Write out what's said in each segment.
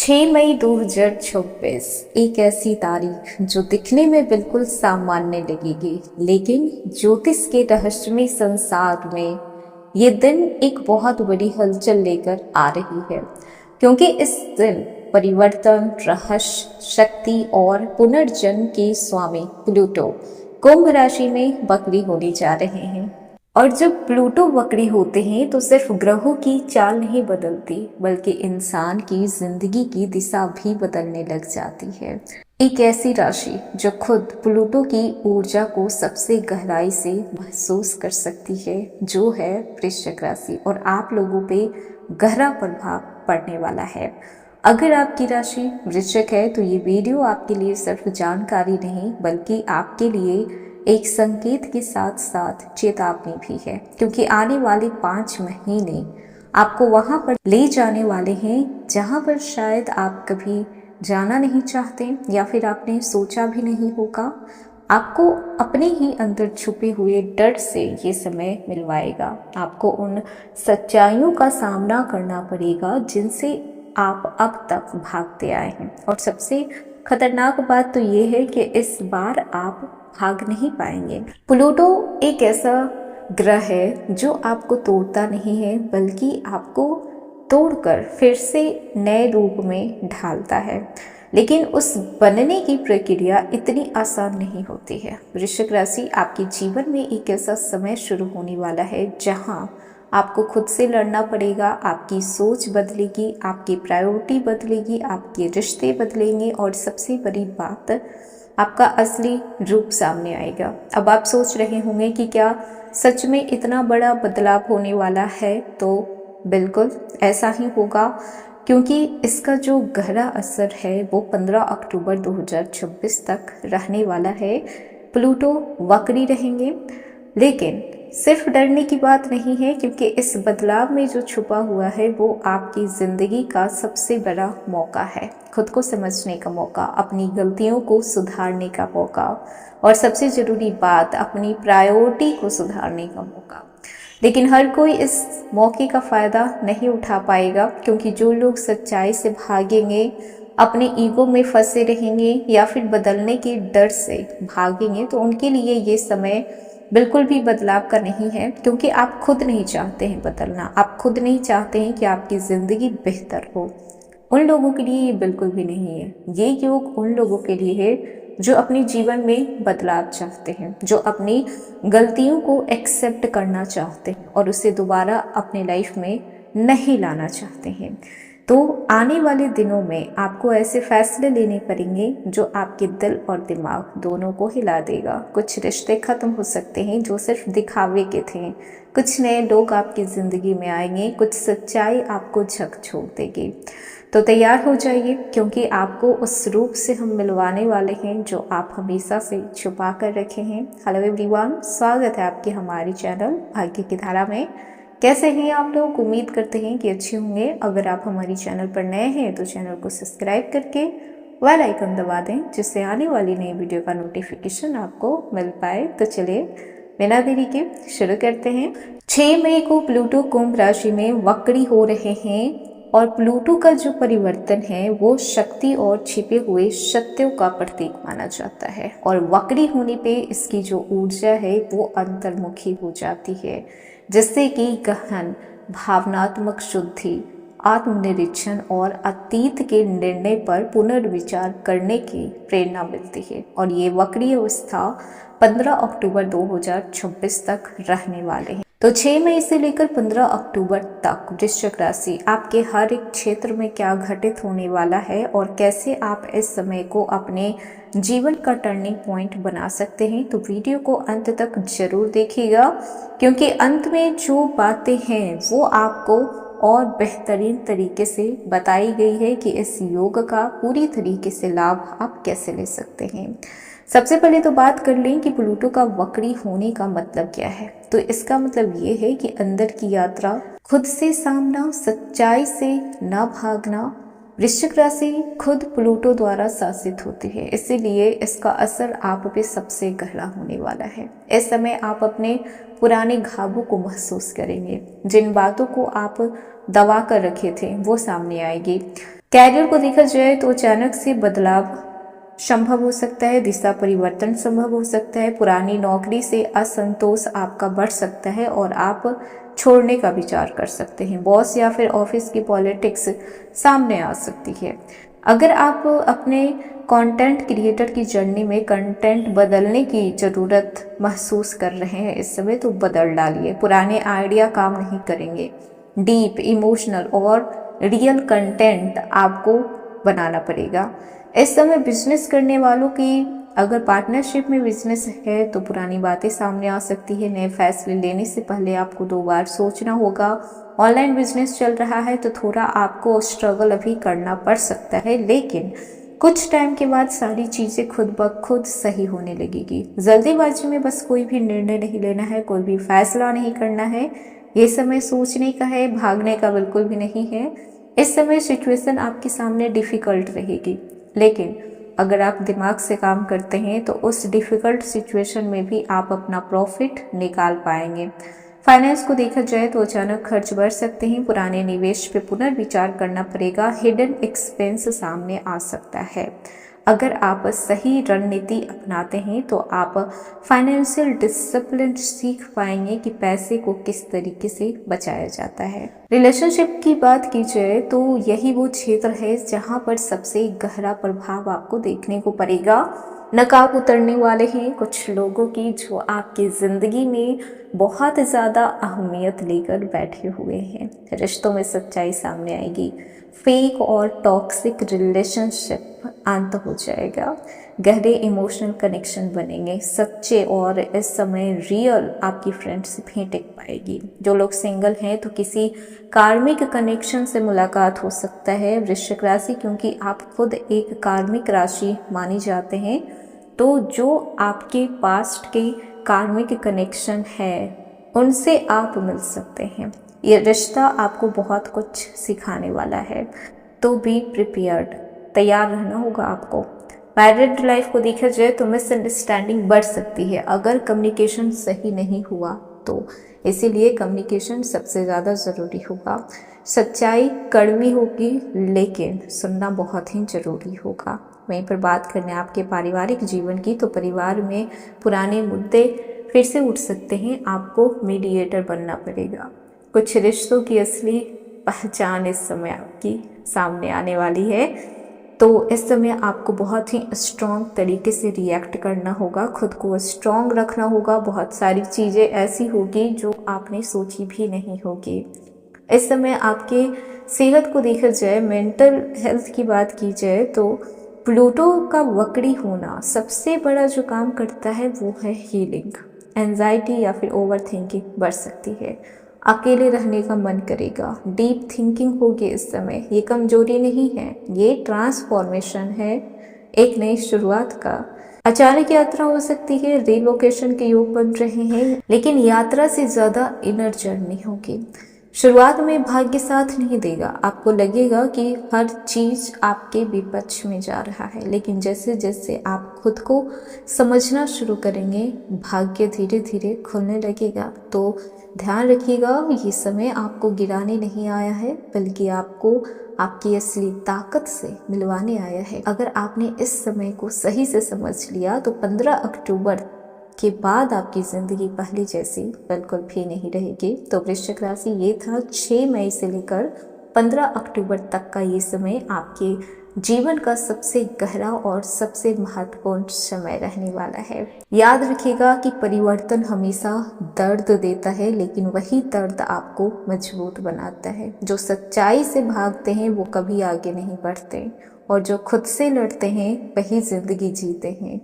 6 मई 2026 एक ऐसी तारीख जो दिखने में बिल्कुल सामान्य लगेगी, लेकिन ज्योतिष के रहस्यमय संसार में ये दिन एक बहुत बड़ी हलचल लेकर आ रही है, क्योंकि इस दिन परिवर्तन, रहस्य, शक्ति और पुनर्जन्म के स्वामी प्लूटो कुंभ राशि में वक्री होने जा रहे हैं। और जब प्लूटो वक्री होते हैं तो सिर्फ ग्रहों की चाल नहीं बदलती, बल्कि इंसान की जिंदगी की दिशा भी बदलने लग जाती है। एक ऐसी राशि जो खुद प्लूटो की ऊर्जा को सबसे गहराई से महसूस कर सकती है, जो है वृश्चिक राशि, और आप लोगों पे गहरा प्रभाव पड़ने वाला है। अगर आपकी राशि वृश्चिक है तो ये वीडियो आपके लिए सिर्फ जानकारी नहीं, बल्कि आपके लिए एक संकेत के साथ साथ चेतावनी भी है, क्योंकि आने वाले 5 महीने आपको वहां पर ले जाने वाले हैं जहां पर शायद आप कभी जाना नहीं चाहते या फिर आपने सोचा भी नहीं होगा। आपको अपने ही अंदर छुपे हुए डर से ये समय मिलवाएगा। आपको उन सच्चाइयों का सामना करना पड़ेगा जिनसे आप अब तक भागते आए हैं। और सबसे खतरनाक बात तो ये है कि इस बार आप भाग नहीं पाएंगे। प्लूटो एक ऐसा ग्रह है जो आपको तोड़ता नहीं है, बल्कि आपको तोड़कर फिर से नए रूप में ढालता है। लेकिन उस बनने की प्रक्रिया इतनी आसान नहीं होती है। वृश्चिक राशि, आपके जीवन में एक ऐसा समय शुरू होने वाला है जहां आपको खुद से लड़ना पड़ेगा। आपकी सोच बदलेगी, आपकी प्रायोरिटी बदलेगी, आपके रिश्ते बदलेंगे और सबसे बड़ी बात, आपका असली रूप सामने आएगा। अब आप सोच रहे होंगे कि क्या सच में इतना बड़ा बदलाव होने वाला है? तो बिल्कुल ऐसा ही होगा, क्योंकि इसका जो गहरा असर है वो 15 अक्टूबर 2026 तक रहने वाला है। प्लूटो वक्री रहेंगे, लेकिन सिर्फ डरने की बात नहीं है, क्योंकि इस बदलाव में जो छुपा हुआ है वो आपकी जिंदगी का सबसे बड़ा मौका है। खुद को समझने का मौका, अपनी गलतियों को सुधारने का मौका, और सबसे जरूरी बात, अपनी प्रायोरिटी को सुधारने का मौका। लेकिन हर कोई इस मौके का फायदा नहीं उठा पाएगा, क्योंकि जो लोग सच्चाई से भागेंगे, अपने ईगो में फंसे रहेंगे या फिर बदलने के डर से भागेंगे, तो उनके लिए ये समय बिल्कुल भी बदलाव का नहीं है, क्योंकि आप खुद नहीं चाहते हैं बदलना। आप खुद नहीं चाहते हैं कि आपकी ज़िंदगी बेहतर हो। उन लोगों के लिए ये बिल्कुल भी नहीं है। ये योग उन लोगों के लिए है जो अपने जीवन में बदलाव चाहते हैं, जो अपनी गलतियों को एक्सेप्ट करना चाहते हैं और उसे दोबारा अपने लाइफ में नहीं लाना चाहते हैं। तो आने वाले दिनों में आपको ऐसे फैसले लेने पड़ेंगे जो आपके दिल और दिमाग दोनों को हिला देगा। कुछ रिश्ते खत्म हो सकते हैं जो सिर्फ दिखावे के थे, कुछ नए लोग आपकी ज़िंदगी में आएंगे, कुछ सच्चाई आपको झकझोर देगी। तो तैयार हो जाइए, क्योंकि आपको उस रूप से हम मिलवाने वाले हैं जो आप हमेशा से छुपा कर रखे हैं। हेलो एवरीवन, स्वागत है आपके हमारे चैनल भाग्य की धारा में। कैसे हैं आप लोग? उम्मीद करते हैं कि अच्छे होंगे। अगर आप हमारी चैनल पर नए हैं तो चैनल को सब्सक्राइब करके बेल आइकन दबा दें, जिससे आने वाली नई वीडियो का नोटिफिकेशन आपको मिल पाए। तो चलिए बिना देरी के शुरू करते हैं। 6 मई को प्लूटो कुंभ राशि में वक्री हो रहे हैं, और प्लूटो का जो परिवर्तन है वो शक्ति और छिपे हुए सत्यों का प्रतीक माना जाता है। और वक्री होने पे इसकी जो ऊर्जा है वो अंतर्मुखी हो जाती है, जिससे कि गहन भावनात्मक शुद्धि, आत्मनिरीक्षण और अतीत के निर्णय पर पुनर्विचार करने की प्रेरणा मिलती है। और ये वक्री अवस्था 15 अक्टूबर 2026 तक रहने वाले हैं। तो 6 मई से लेकर 15 अक्टूबर तक वृश्चिक राशि, आपके हर एक क्षेत्र में क्या घटित होने वाला है और कैसे आप इस समय को अपने जीवन का टर्निंग पॉइंट बना सकते हैं, तो वीडियो को अंत तक जरूर देखिएगा, क्योंकि अंत में जो बातें हैं वो आपको और बेहतरीन तरीके से बताई गई है कि इस योग का पूरी तरीके से लाभ आप कैसे ले सकते हैं। सबसे पहले तो बात कर लें कि प्लूटो का वक्री होने का मतलब क्या है। तो इसका मतलब ये है कि अंदर की यात्रा, खुद से सामना, सच्चाई से ना भागना। वृश्चिक राशि खुद प्लूटो द्वारा शासित होती है, इसीलिए इसका असर आप पे सबसे गहरा होने वाला है। इस समय आप अपने पुराने घावों को महसूस करेंगे। जिन बातों को आप दबा कर रखे थे वो सामने आएगी। कैरियर को देखा जाए तो अचानक से बदलाव संभव हो सकता है, दिशा परिवर्तन संभव हो सकता है, पुरानी नौकरी से असंतोष आपका बढ़ सकता है और आप छोड़ने का विचार कर सकते हैं। बॉस या फिर ऑफिस की पॉलिटिक्स सामने आ सकती है। अगर आप अपने कंटेंट क्रिएटर की जर्नी में कंटेंट बदलने की ज़रूरत महसूस कर रहे हैं इस समय, तो बदल डालिए। पुराने आइडिया काम नहीं करेंगे। डीप, इमोशनल और रियल कंटेंट आपको बनाना पड़ेगा। इस समय बिजनेस करने वालों की अगर पार्टनरशिप में बिजनेस है तो पुरानी बातें सामने आ सकती है। नए फैसले लेने से पहले आपको 2 बार सोचना होगा। ऑनलाइन बिजनेस चल रहा है तो थोड़ा आपको स्ट्रगल अभी करना पड़ सकता है, लेकिन कुछ टाइम के बाद सारी चीज़ें खुद ब खुद सही होने लगेगी। जल्दीबाजी में बस कोई भी निर्णय नहीं लेना है, कोई भी फैसला नहीं करना है। ये समय सोचने का है, भागने का बिल्कुल भी नहीं है। इस समय सिचुएशन आपके सामने डिफ़िकल्ट रहेगी, लेकिन अगर आप दिमाग से काम करते हैं तो उस डिफ़िकल्ट सिचुएशन में भी आप अपना प्रॉफिट निकाल पाएंगे। फाइनेंस को देखा जाए तो अचानक खर्च बढ़ सकते हैं, पुराने निवेश पे पुनर्विचार करना पड़ेगा, हिडन एक्सपेंस सामने आ सकता है। अगर आप सही रणनीति अपनाते हैं तो आप फाइनेंशियल डिसिप्लिन सीख पाएंगे कि पैसे को किस तरीके से बचाया जाता है। रिलेशनशिप की बात की जाए तो यही वो क्षेत्र है जहां पर सबसे गहरा प्रभाव आपको देखने को पड़ेगा। नकाब उतरने वाले हैं कुछ लोगों की जो आपकी ज़िंदगी में बहुत ज़्यादा अहमियत लेकर बैठे हुए हैं। रिश्तों में सच्चाई सामने आएगी, फेक और टॉक्सिक रिलेशनशिप अंत हो जाएगा, गहरे इमोशनल कनेक्शन बनेंगे, सच्चे और इस समय रियल आपकी फ्रेंडशिप ही टिक पाएगी। जो लोग सिंगल हैं तो किसी कार्मिक कनेक्शन से मुलाकात हो सकता है। वृश्चिक राशि, क्योंकि आप खुद एक कार्मिक राशि मानी जाते हैं, तो जो आपके पास्ट के कार्मिक कनेक्शन है उनसे आप मिल सकते हैं। ये रिश्ता आपको बहुत कुछ सिखाने वाला है, तो बी प्रिपेयर्ड, तैयार रहना होगा आपको। मैरिड लाइफ को देखा जाए तो मिसअंडरस्टैंडिंग बढ़ सकती है अगर कम्युनिकेशन सही नहीं हुआ तो, इसीलिए कम्युनिकेशन सबसे ज़्यादा ज़रूरी होगा। सच्चाई कड़वी होगी लेकिन सुनना बहुत ही ज़रूरी होगा। वहीं पर बात करने आपके पारिवारिक जीवन की, तो परिवार में पुराने मुद्दे फिर से उठ सकते हैं, आपको मीडिएटर बनना पड़ेगा। कुछ रिश्तों की असली पहचान इस समय आपकी सामने आने वाली है, तो इस समय आपको बहुत ही स्ट्रॉन्ग तरीके से रिएक्ट करना होगा, खुद को स्ट्रॉन्ग रखना होगा। बहुत सारी चीज़ें ऐसी होगी जो आपने सोची भी नहीं होगी। इस समय आपके सेहत को देखा जाए, मेंटल हेल्थ की बात की जाए तो प्लूटो का वक्री होना सबसे बड़ा जो काम करता है वो है हीलिंग। एंजाइटी या फिर ओवर थिंकिंग बढ़ सकती है, अकेले रहने का मन करेगा, डीप थिंकिंग होगी इस समय। ये कमजोरी नहीं है, ये ट्रांसफॉर्मेशन है एक नई शुरुआत का। अचानक यात्रा हो सकती है, रिलोकेशन के योग बन रहे हैं, लेकिन यात्रा से ज़्यादा इनर जर्नी होगी। शुरुआत में भाग्य साथ नहीं देगा, आपको लगेगा कि हर चीज़ आपके विपक्ष में जा रहा है, लेकिन जैसे जैसे आप खुद को समझना शुरू करेंगे भाग्य धीरे धीरे खुलने लगेगा। तो ध्यान रखिएगा, ये समय आपको गिराने नहीं आया है बल्कि आपको आपकी असली ताकत से मिलवाने आया है। अगर आपने इस समय को सही से समझ लिया तो 15 अक्टूबर के बाद आपकी ज़िंदगी पहले जैसी बिल्कुल भी नहीं रहेगी। तो वृश्चिक राशि, ये था 6 मई से लेकर 15 अक्टूबर तक का ये समय आपके जीवन का सबसे गहरा और सबसे महत्वपूर्ण समय रहने वाला है। याद रखिएगा कि परिवर्तन हमेशा दर्द देता है, लेकिन वही दर्द आपको मजबूत बनाता है। जो सच्चाई से भागते हैं वो कभी आगे नहीं बढ़ते, और जो खुद से लड़ते हैं वही जिंदगी जीते हैं।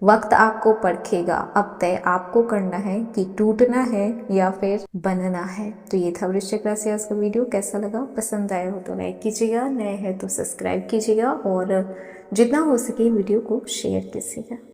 वक्त आपको परखेगा, अब तय आपको करना है कि टूटना है या फिर बनना है। तो ये था वृश्चिक राशि आज का वीडियो। कैसा लगा? पसंद आया हो तो लाइक कीजिएगा, नए हैं तो सब्सक्राइब कीजिएगा, और जितना हो सके वीडियो को शेयर कीजिएगा।